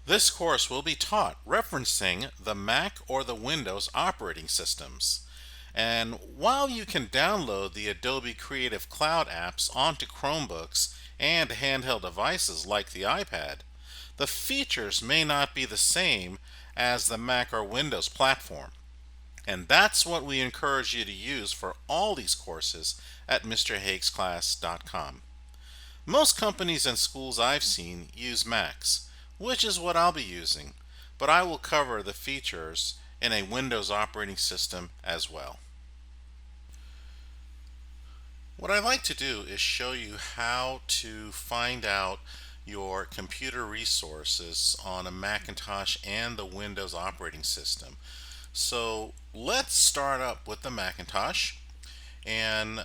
This course will be taught referencing the Mac or the Windows operating systems. And while you can download the Adobe Creative Cloud apps onto Chromebooks and handheld devices like the iPad, the features may not be the same as the Mac or Windows platform. And that's what we encourage you to use for all these courses at MrHakesClass.com. Most companies and schools I've seen use Macs, which is what I'll be using, but I will cover the features in a Windows operating system as well. What I'd like to do is show you how to find out your computer resources on a Macintosh and the Windows operating system. So let's start up with the Macintosh, and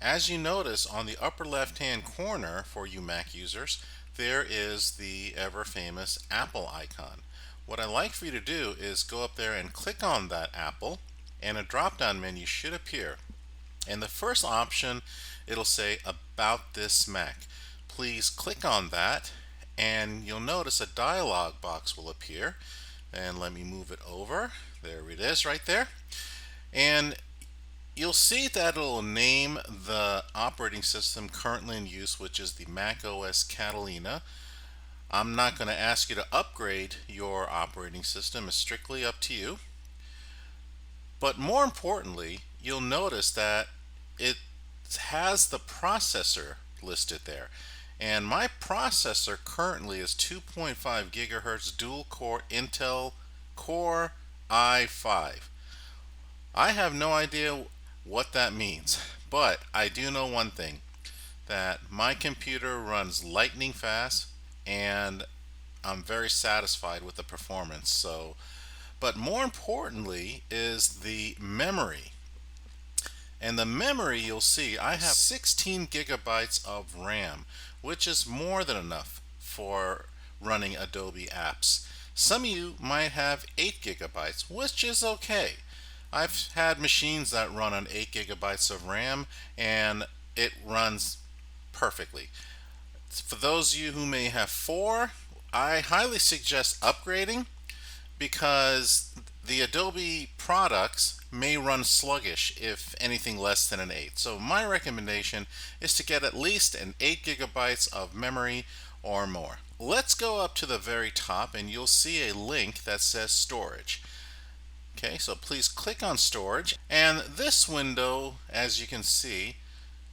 as you notice on the upper left hand corner for you Mac users, there is the ever famous Apple icon. What I'd like for you to do is go up there and click on that apple, and a drop down menu should appear. And the first option, it'll say about this Mac. Please click on that and you'll notice a dialog box will appear. And let me move it over. There it is right there. And you'll see that it'll name the operating system currently in use, which is the macOS Catalina. I'm not going to ask you to upgrade your operating system. It's strictly up to you. But more importantly, you'll notice that it has the processor listed there. And my processor currently is 2.5 gigahertz dual core Intel Core i5. I have no idea what that means, but I do know one thing, that my computer runs lightning fast and I'm very satisfied with the performance. But more importantly is the memory. And the memory, you'll see I have 16 gigabytes of RAM, which is more than enough for running Adobe apps. Some of you might have 8 gigabytes, which is okay. I've had machines that run on 8 gigabytes of RAM and it runs perfectly. For those of you who may have 4, I highly suggest upgrading because the Adobe products may run sluggish if anything less than an 8. So my recommendation is to get at least an 8 gigabytes of memory or more. Let's go up to the very top and you'll see a link that says storage. Okay, so please click on storage, and this window, as you can see,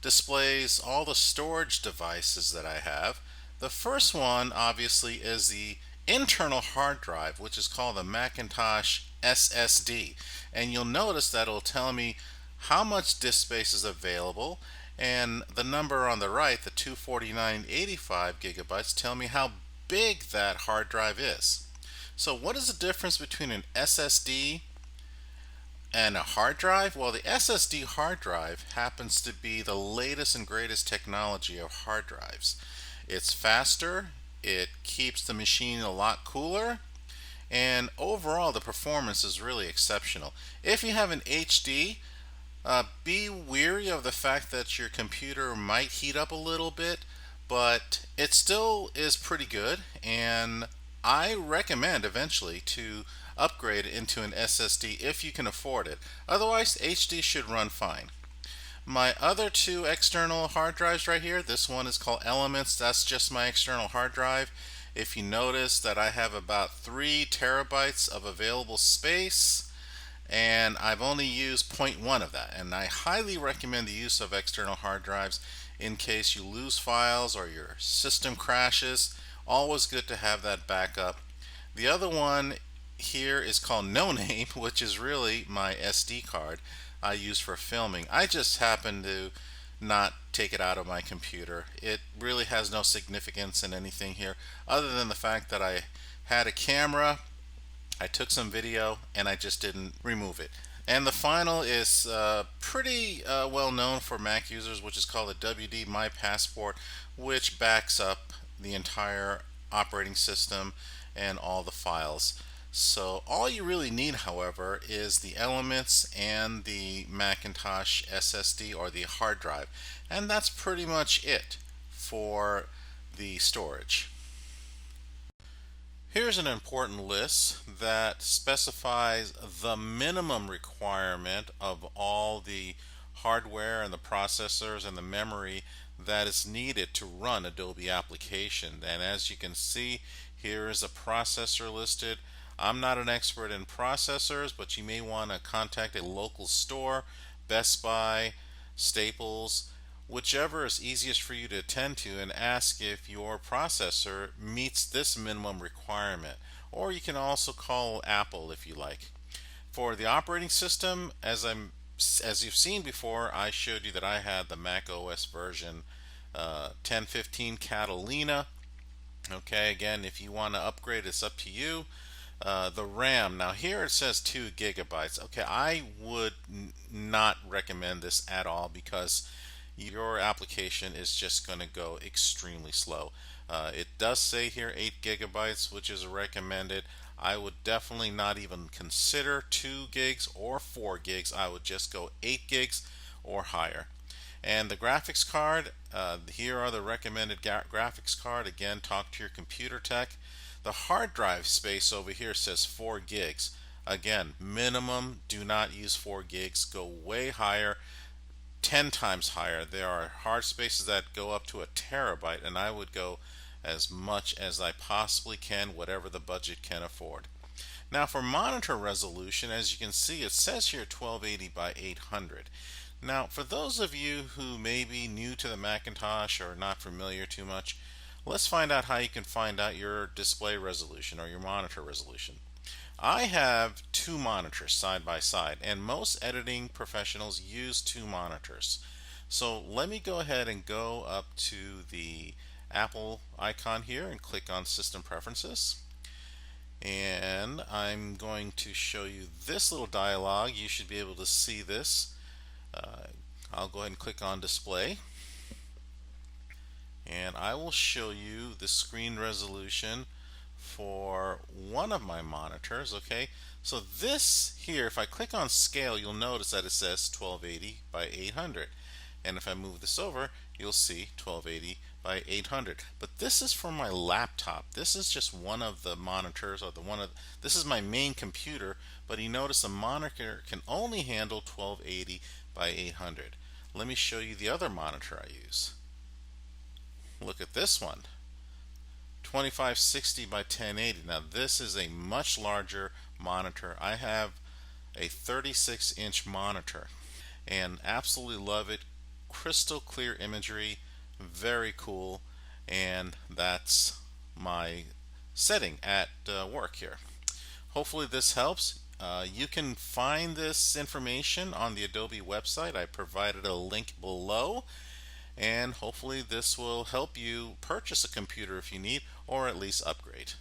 displays all the storage devices that I have. The first one obviously is the internal hard drive, which is called the Macintosh SSD, and you'll notice that it'll tell me how much disk space is available, and the number on the right, the 249.85 gigabytes, tell me how big that hard drive is. So what is the difference between an SSD and a hard drive? Well, the SSD hard drive happens to be the latest and greatest technology of hard drives. It's faster, it keeps the machine a lot cooler, and overall the performance is really exceptional. If you have an HD, be weary of the fact that your computer might heat up a little bit, but it still is pretty good, and I recommend eventually to upgrade into an SSD if you can afford it. Otherwise, HD should run fine. My other two external hard drives right here, this one is called Elements. That's just my external hard drive. If you notice that I have about 3 terabytes of available space, and I've only used zero point 0.1 of that. And I highly recommend the use of external hard drives in case you lose files or your system crashes. Always good to have that backup. The other one here is called No Name, which is really my SD card I use for filming. I just happen to not take it out of my computer. It really has no significance in anything here other than the fact that I had a camera, I took some video, and I just didn't remove it. And the final is pretty well known for Mac users, which is called the WD My Passport, which backs up the entire operating system and all the files. So all you really need, however, is the Elements and the Macintosh SSD or the hard drive, and that's pretty much it for the storage. Here's an important list that specifies the minimum requirement of all the hardware and the processors and the memory that is needed to run Adobe application. And as you can see, here is a processor listed. I'm not an expert in processors, but you may want to contact a local store, Best Buy, Staples, whichever is easiest for you to attend to, and ask if your processor meets this minimum requirement. Or you can also call Apple if you like. For the operating system, as you've seen before, I showed you that I had the macOS version 10.15 Catalina. Okay, again, if you want to upgrade, it's up to you. The RAM, now here it says 2 gigabytes. Okay, I would not recommend this at all because your application is just going to go extremely slow. It does say here 8 gigabytes, which is recommended. I would definitely not even consider 2 gigs or 4 gigs. I would just go 8 gigs or higher. And the graphics card, here are the recommended graphics card. Again, talk to your computer tech. The hard drive space over here says 4 gigs. Again, minimum, do not use 4 gigs. Go way higher, 10 times higher. There are hard spaces that go up to a terabyte, and I would go as much as I possibly can, whatever the budget can afford. Now for monitor resolution, as you can see, it says here 1280 by 800. Now for those of you who may be new to the Macintosh or not familiar too much, let's find out how you can find out your display resolution or your monitor resolution. I have 2 monitors side by side, and most editing professionals use 2 monitors. So let me go ahead and go up to the Apple icon here and click on System Preferences. And I'm going to show you this little dialog. You should be able to see this. I'll go ahead and click on Display. And I will show you the screen resolution for one of my monitors. Okay, so this here, if I click on scale, you'll notice that it says 1280 by 800, and if I move this over, you'll see 1280 by 800. But this is for my laptop. This is just one of the monitors, or this is my main computer, but you notice the monitor can only handle 1280 by 800. Let me show you the other monitor I use. Look at this one, 2560 by 1080. Now this is a much larger monitor. I have a 36-inch monitor and absolutely love it. Crystal clear imagery, very cool, and that's my setting at work here. Hopefully this helps. You can find this information on the Adobe website. I provided a link below, and hopefully this will help you purchase a computer if you need, or at least upgrade.